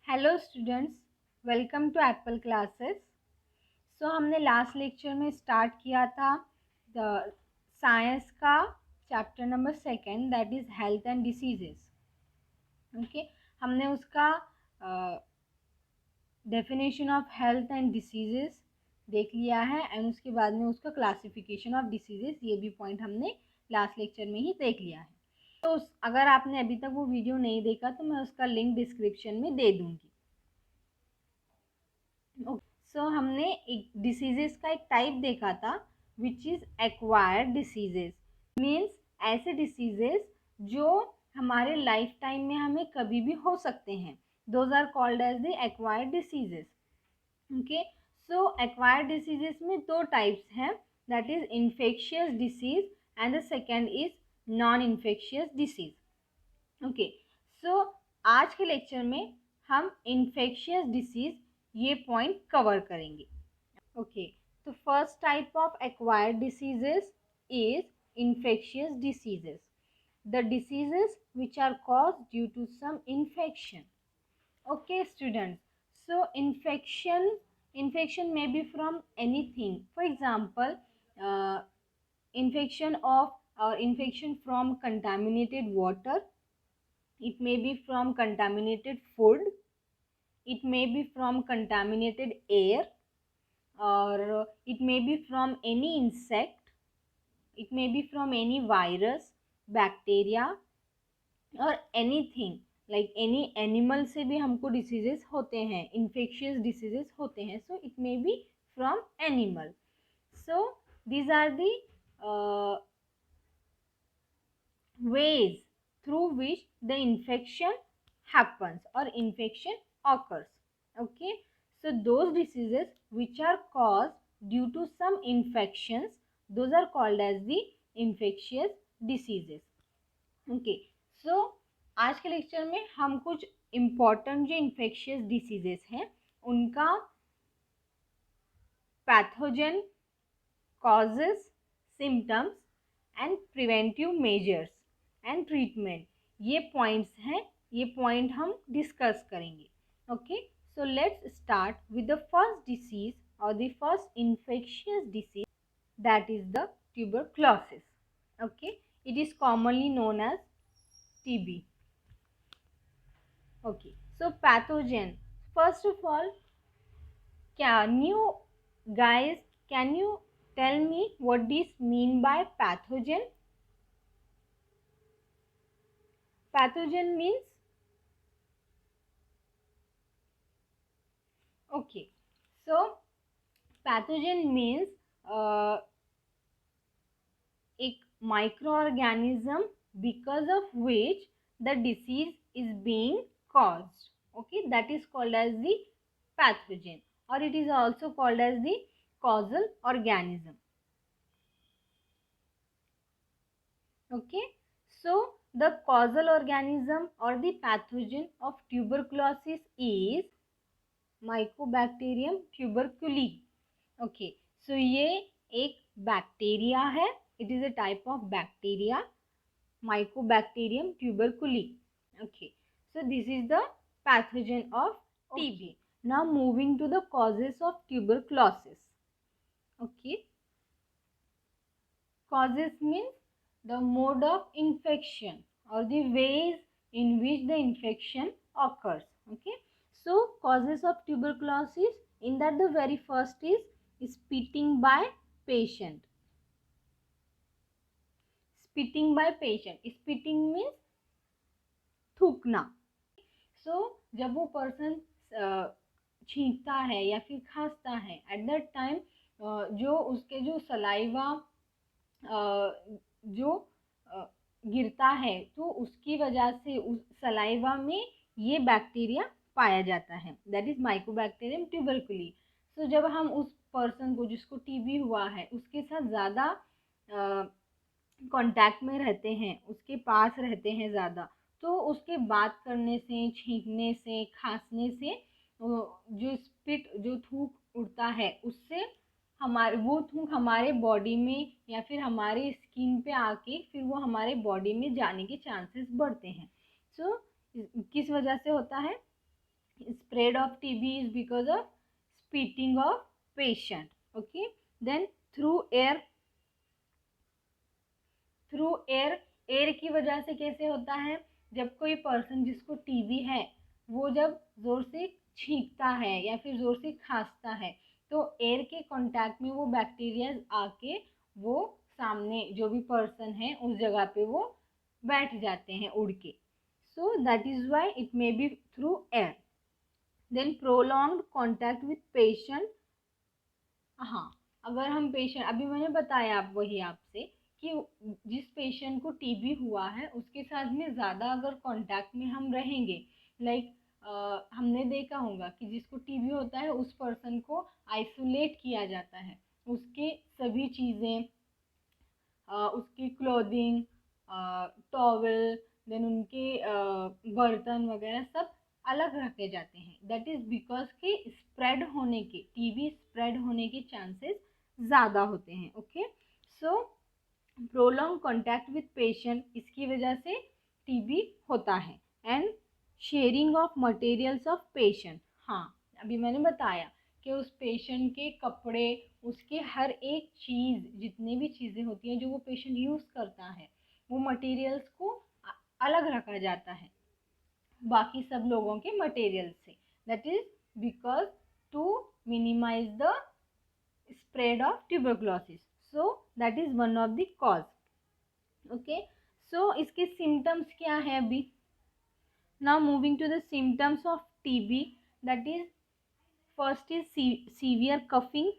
Hello students, welcome to Apple classes. So हमने last lecture में start किया था द साइंस का chapter number 2 that is health and diseases. Okay, हमने उसका definition of health and diseases देख लिया है एंड उसके बाद में उसका क्लासिफिकेशन ऑफ डिसीजेस, ये भी पॉइंट हमने लास्ट लेक्चर में ही देख लिया है। तो अगर आपने अभी तक वो वीडियो नहीं देखा तो मैं उसका लिंक डिस्क्रिप्शन में दे दूँगी। सो हमने एक डिसीजेस का एक टाइप देखा था which is acquired diseases. Means ऐसे डिसीजेस जो हमारे लाइफ टाइम में हमें कभी भी हो सकते हैं, those are called as the acquired diseases. Okay, so acquired diseases में दो टाइप्स हैं, that is infectious disease and the second is non infectious disease. Okay, so आज के लेक्चर में हम इन्फेक्शियस डिसीज ये पॉइंट कवर करेंगे। ओके, तो first type of acquired diseases is infectious diseases, the diseases which are caused due to some infection. Okay students, so infection may be from anything. For example, infection from contaminated water, it may be from contaminated food, it may be from contaminated air, or it may be from any insect, it may be from any virus, bacteria और anything like any animal से भी हमको diseases होते हैं, infectious diseases होते हैं, so it may be from animal. So these are the ways through which the infection happens or infection occurs. Okay, so those diseases which are caused due to some infections, those are called as the infectious diseases. Okay, so आज के lecture में हम कुछ important जो infectious diseases हैं उनका pathogen, causes, symptoms and preventive measures and treatment, ये points हैं, ये पॉइंट हम डिस्कस करेंगे. Okay, so let's start with the first disease और the first infectious disease, that is the tuberculosis. Okay, it is commonly known as TB. Okay, so pathogen, first of all, can you tell me what this mean by pathogen? Pathogen means, okay, so pathogen means एक microorganism because of which the disease is being caused. Okay, that is called as the pathogen, or it is also called as the causal organism. Okay, so the causal organism or the pathogen of tuberculosis is Mycobacterium tuberculei. Okay, so ये एक bacteria है, it is a type of bacteria, Mycobacterium tuberculei. Okay, so this is the pathogen of TB. Okay. Now moving to the causes of tuberculosis. Okay, causes means the mode of infection or the ways in which the infection occurs. Okay, so causes of tuberculosis, in that the very first is spitting by patient. Spitting by patient, spitting means थूकना. So जब वो person छींकता है या फिर खांसता है, eight that time जो उसके जो सलाइवा जो गिरता है तो उसकी वजह से उस सलाइवा में ये बैक्टीरिया पाया जाता है, दैट इज माइकोबैक्टीरियम ट्यूबरकुली. सो जब हम उस पर्सन को जिसको टीबी हुआ है उसके साथ ज़्यादा कांटेक्ट में रहते हैं, उसके पास रहते हैं ज़्यादा, तो उसके बात करने से, छींकने से, खांसने से जो स्पिट जो थूक उड़ता है उससे हमारे वो थूक हमारे बॉडी में या फिर हमारे स्किन पे आके फिर वो हमारे बॉडी में जाने के चांसेस बढ़ते हैं. सो किस वजह से होता है? Spread of TB is because of spitting of patient. Okay, then through air, air की वजह से कैसे होता है, जब कोई पर्सन जिसको टीबी है वो जब जोर से छींकता है या फिर जोर से खांसता है तो एयर के कांटेक्ट में वो बैक्टीरिया आके वो सामने जो भी पर्सन है उस जगह पे वो बैठ जाते हैं उड़ के. So that is why it may be through air. Then prolonged contact with patient. हाँ, अगर हम पेशेंट, अभी मैंने बताया आप वही आपसे कि जिस पेशेंट को टीबी हुआ है उसके साथ में ज़्यादा अगर कांटेक्ट में हम रहेंगे, लाइक हमने देखा होगा कि जिसको टीबी होता है उस पर्सन को आइसोलेट किया जाता है, उसके सभी चीज़ें, उसकी क्लोथिंग, टॉवल, देन उनके बर्तन वगैरह सब अलग रखे जाते हैं. दैट इज़ बिकॉज कि स्प्रेड होने के, टीबी स्प्रेड होने के चांसेस ज़्यादा होते हैं. Okay, so prolong contact with patient, इसकी वजह से टीबी होता है. And sharing of materials of patient. हाँ, अभी मैंने बताया कि उस पेशेंट के कपड़े, उसके हर एक चीज़, जितनी भी चीज़ें होती हैं जो वो पेशेंट यूज़ करता है वो मटेरियल्स को अलग रखा जाता है बाकी सब लोगों के मटेरियल से. That is because to minimize the spread of tuberculosis. So that is one of the cause. Okay, so इसके सिम्टम्स क्या है अभी. Now moving to the symptoms of TB. That is first is severe coughing.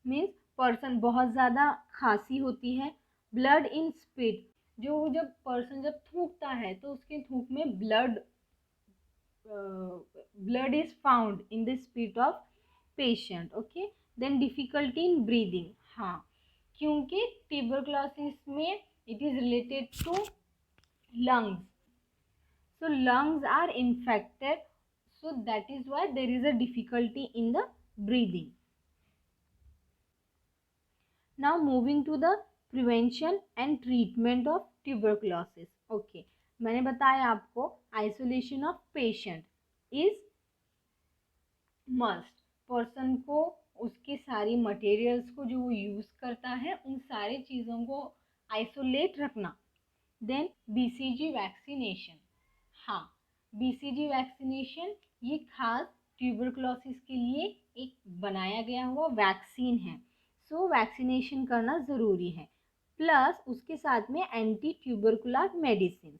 Means person बहुत ज़्यादा खांसी होती है. Blood in spit, जो जब पर्सन जब थूकता है तो उसके थूक में blood is found in the spit of patient. Okay, then difficulty in breathing. हाँ, क्योंकि ट्यूबरकुलोसिस में it is related to lungs, so lungs are infected, so that is why there is a difficulty in the breathing. Now moving to the prevention and treatment of tuberculosis. Okay, मैंने बताया आपको isolation of patient is must. Person को उसके सारी materials को जो वो use करता है उन सारी चीज़ों को आइसोलेट रखना. Then BCG vaccination. हाँ, बीसीजी वैक्सीनेशन ये खास ट्यूबरकुलोसिस के लिए एक बनाया गया हुआ वैक्सीन है. सो वैक्सीनेशन करना ज़रूरी है. प्लस उसके साथ में anti tubercular medicine.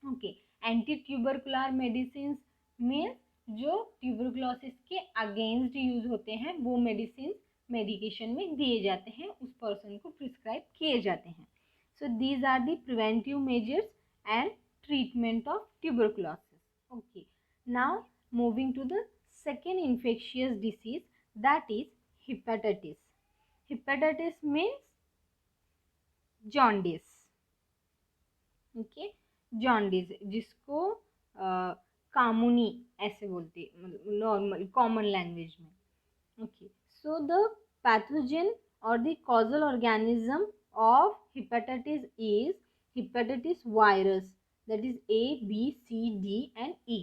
Okay, anti tubercular medicine means जो ट्यूबरकुलोसिस के अगेंस्ट यूज होते हैं वो मेडिसिन मेडिकेशन में दिए जाते हैं, उस पर्सन को प्रिस्क्राइब किए जाते हैं. So these are the preventive measures and treatment of tuberculosis. Okay, now moving to the second infectious disease, that is hepatitis. Hepatitis means jaundice. Okay, jaundice जिसको कामुनी ऐसे बोलते नॉर्मल कॉमन लैंग्वेज में. Okay, so the pathogen और the causal organism of hepatitis is hepatitis virus. That is ABCD and E.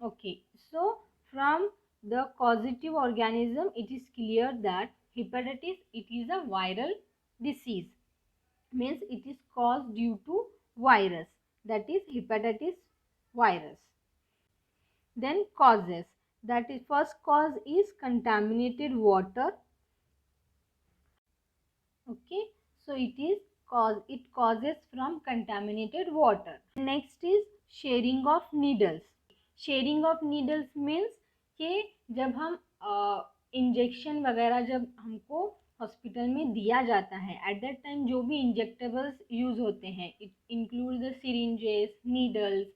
Okay, so from the causative organism it is clear that hepatitis, it is a viral disease, means it is caused due to virus, that is hepatitis virus. Then causes, that is first cause is contaminated water. Okay, so it causes from contaminated water. Next is sharing of needles. Sharing of needles means कि जब हम injection वगैरह जब हमको hospital में दिया जाता है, एट दैट टाइम जो भी इंजेक्टेबल्स यूज़ होते हैं, it include the syringes, needles,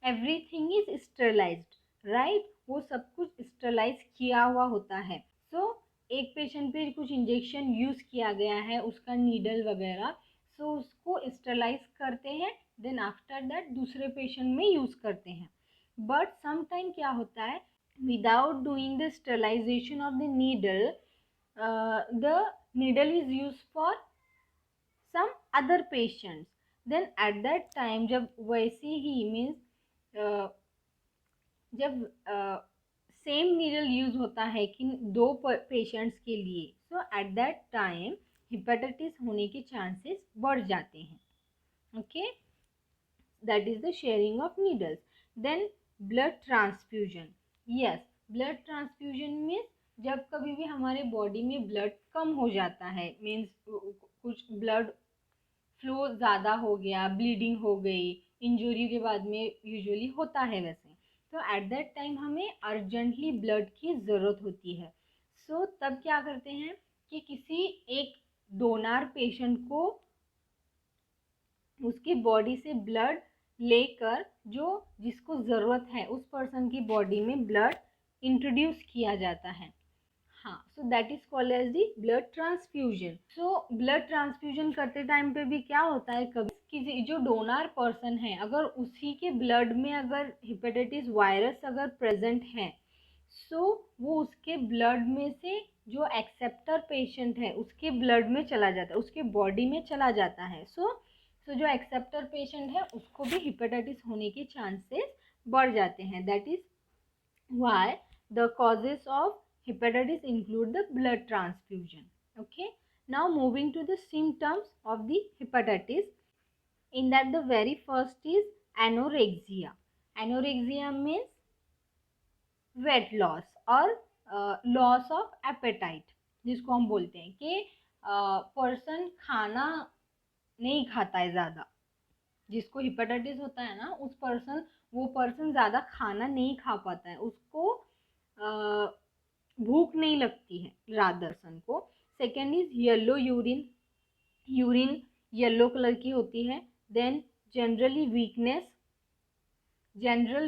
everything is sterilised, right. वो सब कुछ स्टरलाइज किया हुआ होता है. सो एक पेशेंट पे कुछ इंजेक्शन यूज़ किया गया है, उसका नीडल वगैरह, सो उसको स्टरलाइज करते हैं, देन आफ्टर दैट दूसरे पेशेंट में यूज़ करते हैं. बट समटाइम क्या होता है, without doing the sterilisation of the needle is use for some other patients. Then at that time जब वैसे ही मीन्स जब सेम नीडल यूज होता है कि दो पेशेंट्स के लिए, so at that time hepatitis होने के चांसेस बढ़ जाते हैं. Okay, that is the sharing of needles. Then blood transfusion. Yes, blood transfusion means जब कभी भी हमारे बॉडी में ब्लड कम हो जाता है, मीन्स कुछ ब्लड फ्लो ज़्यादा हो गया, ब्लीडिंग हो गई, इंजरी के बाद में यूजुअली होता है वैसे, तो एट दैट टाइम हमें अर्जेंटली ब्लड की ज़रूरत होती है. सो तब क्या करते हैं कि किसी एक डोनर पेशेंट को उसकी बॉडी से ब्लड लेकर जो जिसको ज़रूरत है उस पर्सन की बॉडी में ब्लड इंट्रोड्यूस किया जाता है. हाँ, so that is called as the blood transfusion. So blood transfusion करते टाइम पे भी क्या होता है, कभी किसी जो डोनर पर्सन है अगर उसी के ब्लड में अगर हेपेटाइटिस वायरस अगर प्रेजेंट है, सो वो उसके ब्लड में से जो एक्सेप्टर पेशेंट है उसके ब्लड में चला जाता है, उसके बॉडी में चला जाता है. सो जो एक्सेप्टर पेशेंट है उसको भी हेपेटाइटिस होने के चांसेस बढ़ जाते हैं. That is why the causes of hepatitis include the blood transfusion. Okay, now moving to the symptoms of the hepatitis. In that the very first is anorexia. Anorexia means weight loss और loss of appetite, जिसको हम बोलते हैं कि person खाना नहीं खाता है ज़्यादा. जिसको हिपेटाइटिस होता है ना, वो पर्सन ज़्यादा खाना नहीं खा पाता है, उसको भूख नहीं लगती है रादर सन को. Second is yellow urine. Urine yellow colour की होती है. Then general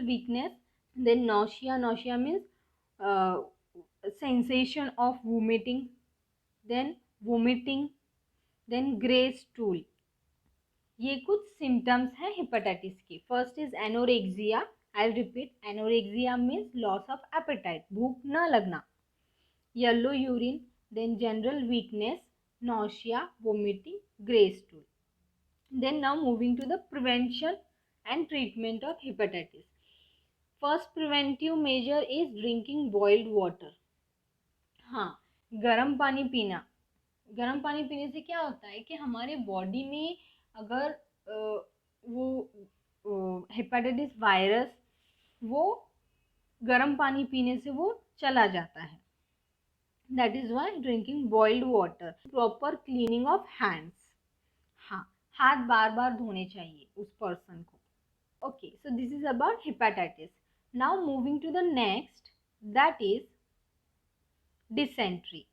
weakness. Then nausea. Nausea means sensation of vomiting. Then vomiting. Then grey stool. ये कुछ सिम्टम्स हैं हेपेटाइटिस की. First is anorexia. I repeat, anorexia means loss of appetite, भूख न लगना. Yellow urine, then general weakness, nausea, vomiting, grey stool. Then now moving to the prevention and treatment of hepatitis. First preventive measure is drinking boiled water. हाँ, गर्म पानी पीना. गर्म पानी पीने से क्या होता है कि हमारे बॉडी में अगर वो हेपेटाइटिस वायरस वो गर्म पानी पीने से वो चला जाता है. That is why drinking boiled water. Proper cleaning of hands. हाँ, हाथ बार बार धोने चाहिए उस पर्सन को. Okay, so this is about hepatitis. Now moving to the next, that is dysentery.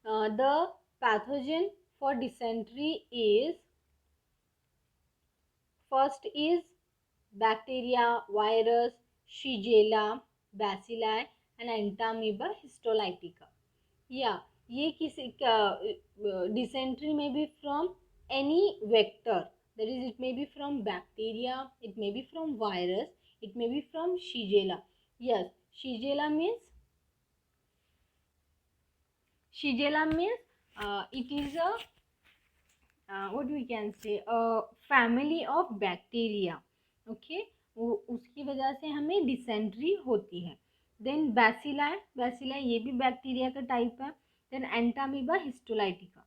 The pathogen for dysentery is, first is bacteria, virus, Shigella, bacilli and entamoeba histolytica. या ये किसी dysentery में भी from any vector, that is it may be from bacteria, it may be from virus, it may be from shigella. Yes, shigella means it is a what we can say a family of bacteria. Okay, उसकी वजह से हमें dysentery होती है. Then bacilli ये भी bacteria का type है. देन एंटामीबा हिस्टोलाइटिका,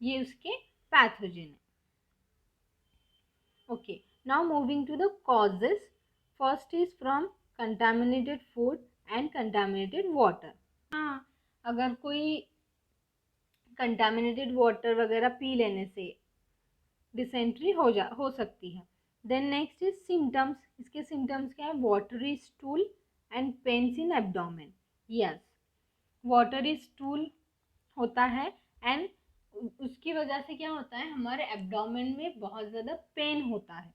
ये उसके पैथोजन है. Okay, now moving to the causes. First is from contaminated food and contaminated water. हाँ, अगर कोई कंटामिनेटेड वाटर वगैरह पी लेने से डिसेंट्री हो सकती है. Then next is symptoms. इसके सिम्टम्स क्या है? Watery stool and pains in abdomen. Yes, watery stool होता है एंड उसकी वजह से क्या होता है, हमारे एब्डोमेन में बहुत ज़्यादा पेन होता है.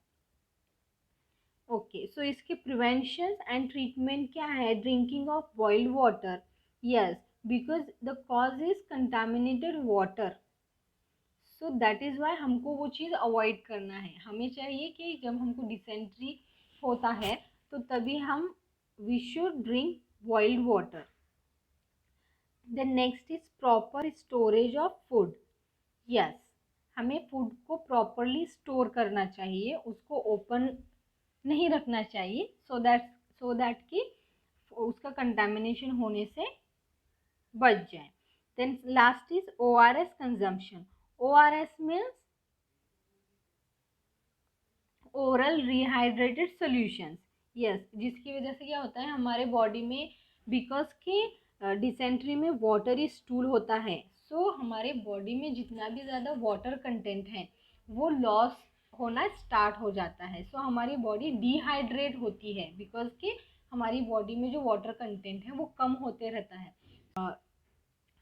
ओके, सो इसके प्रिवेंशन एंड ट्रीटमेंट क्या है? Drinking of boiled water. Yes, because the cause is contaminated water. So that is why हमको वो चीज़ अवॉइड करना है. हमें चाहिए कि जब हमको डिसेंट्री होता है तो तभी हम we should drink boiled water. Then next is proper storage of food. Yes, हमें फूड को प्रॉपरली स्टोर करना चाहिए, उसको ओपन नहीं रखना चाहिए, सो दैट कि उसका कंटामिनेशन होने से बच जाए। Then last is ORS consumption. ORS means oral rehydrated solutions. Yes, जिसकी वजह से क्या होता है हमारे बॉडी में, बिकॉज के डिसेंट्री में वाटर ही स्टूल होता है, सो हमारे बॉडी में जितना भी ज़्यादा वाटर कंटेंट है वो लॉस होना स्टार्ट हो जाता है। सो हमारी बॉडी डिहाइड्रेट होती है, बिकॉज के हमारी बॉडी में जो वाटर कंटेंट है वो कम होते रहता है।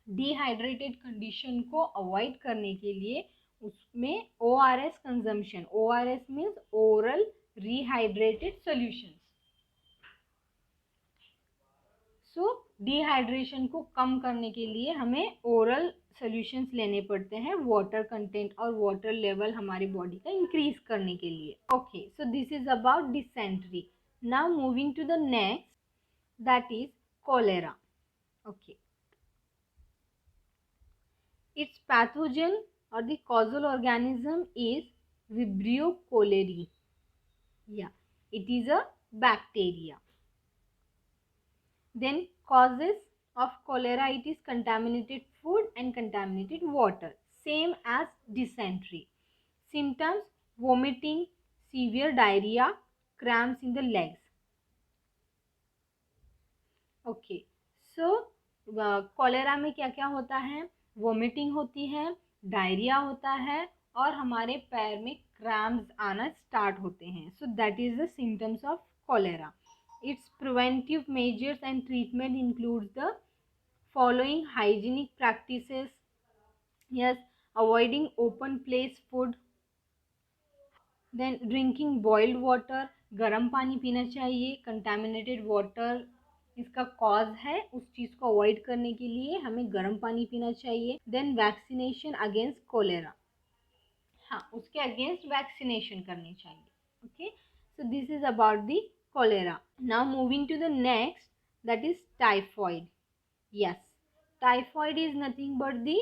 डिहाइड्रेटेड कंडीशन को अवॉइड करने के लिए उसमें ORS consumption, ORS means oral rehydrated solutions. So dehydration को कम करने के लिए हमें ओरल सॉल्यूशंस लेने पड़ते हैं वाटर कंटेंट और वाटर लेवल हमारी बॉडी का इंक्रीज करने के लिए। Okay, so this is about dysentery. Now moving to the next, that is cholera. Okay, its pathogen or the causal organism is Vibrio cholerae. Yeah, it is a bacteria. Then causes of cholera, it is contaminated food and contaminated water, same as dysentery. Symptoms: vomiting, severe diarrhea, cramps in the legs. Okay, so cholera में क्या क्या होता है? Vomiting होती है, diarrhoea होता है और हमारे पैर में क्रैम्प्स आना स्टार्ट होते हैं। So that is the symptoms of cholera. Its preventive measures and treatment includes the following hygienic practices. Yes, avoiding open place food, then drinking boiled water, गर्म पानी पीना चाहिए। कंटामिनेटेड वाटर इसका कॉज है, उस चीज़ को अवॉइड करने के लिए हमें गर्म पानी पीना चाहिए। देन वैक्सीनेशन अगेंस्ट कोलेरा, हाँ उसके अगेंस्ट वैक्सीनेशन करनी चाहिए। Okay, so this is about the cholera. Now moving to the next, that is typhoid. Yes, typhoid is nothing but the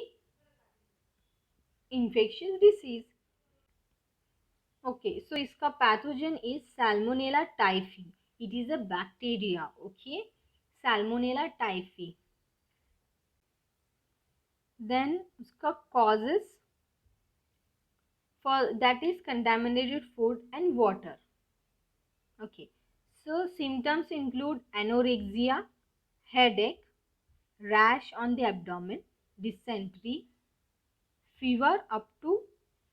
infectious disease. Okay, so इसका pathogen is salmonella typhi. It is a bacteria. Okay, salmonella typhi. Then उसका causes for that is contaminated food and water. Okay, so symptoms include anorexia, headache, rash on the abdomen, dysentery, fever up to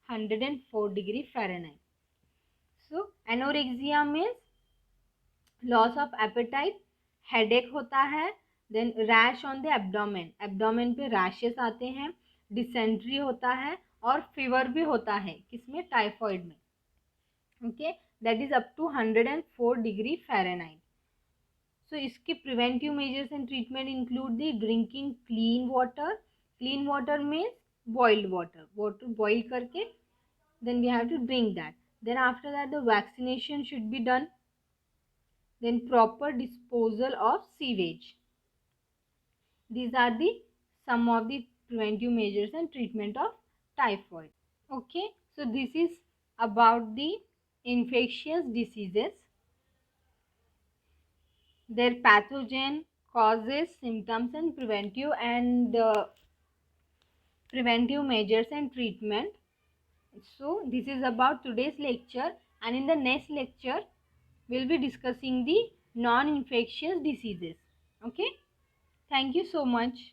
104 degree Fahrenheit. So anorexia means loss of appetite, headache होता है, then rash on the abdomen, abdomen पे rashes आते हैं, dysentery होता है और fever भी होता है, किसमें? टाइफॉइड में। Okay, that is up to 104 degree Fahrenheit. So इसके preventive measures and treatment include the drinking clean water. Clean water means boiled water, water boil करके then we have to drink that. Then after that the vaccination should be done. Then proper disposal of sewage. These are the some of the preventive measures and treatment of typhoid. Okay, so this is about the infectious diseases, their pathogen, causes, symptoms and preventive measures and treatment. So this is about today's lecture, and in the next lecture we'll be discussing the non-infectious diseases. Okay, thank you so much.